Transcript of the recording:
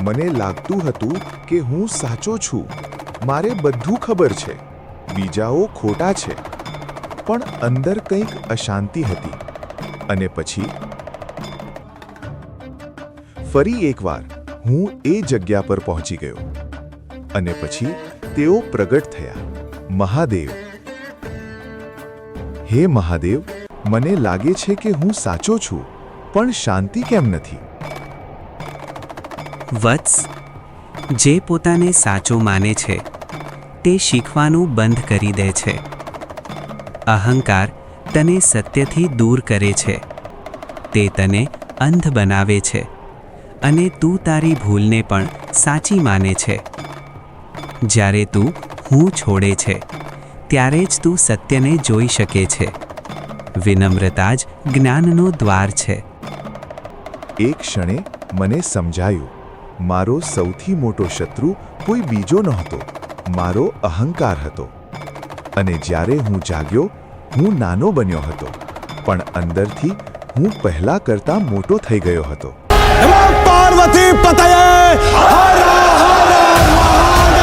મને લાગતું હતું કે હું સાચો છું, મારે બધું ખબર છે, બીજાઓ ખોટા છે. પણ અંદર કંઈક અશાંતિ હતી. અને પછી ફરી એકવાર હું એ જગ્યા પર પહોંચી ગયો. અને પછી તેઓ પ્રગટ થયા. મહાદેવ. હે મહાદેવ, મને લાગે છે કે હું સાચો છું, પણ શાંતિ કેમ નથી? વત્સ, જે પોતાને સાચો માને છે તે શીખવાનું બંધ કરી દે છે. અહંકાર તને સત્યથી દૂર કરે છે. તે તને અંધ બનાવે છે અને તું તારી ભૂલને પણ સાચી માને છે. જ્યારે તું હું છોડે છે ત્યારે જ તું સત્યને જોઈ શકે છે. વિનમ્રતા જ જ્ઞાનનો દ્વાર છે. એક ક્ષણે મને સમજાયું, મારો સૌથી મોટો શત્રુ કોઈ બીજો નહોતો, મારો અહંકાર હતો. અને જ્યારે હું જાગ્યો, હું નાનો બન્યો હતો, પણ અંદરથી હું પહેલા કરતાં મોટો થઈ ગયો હતો. પાર્વતી પતયે હર હર મહાદેવ.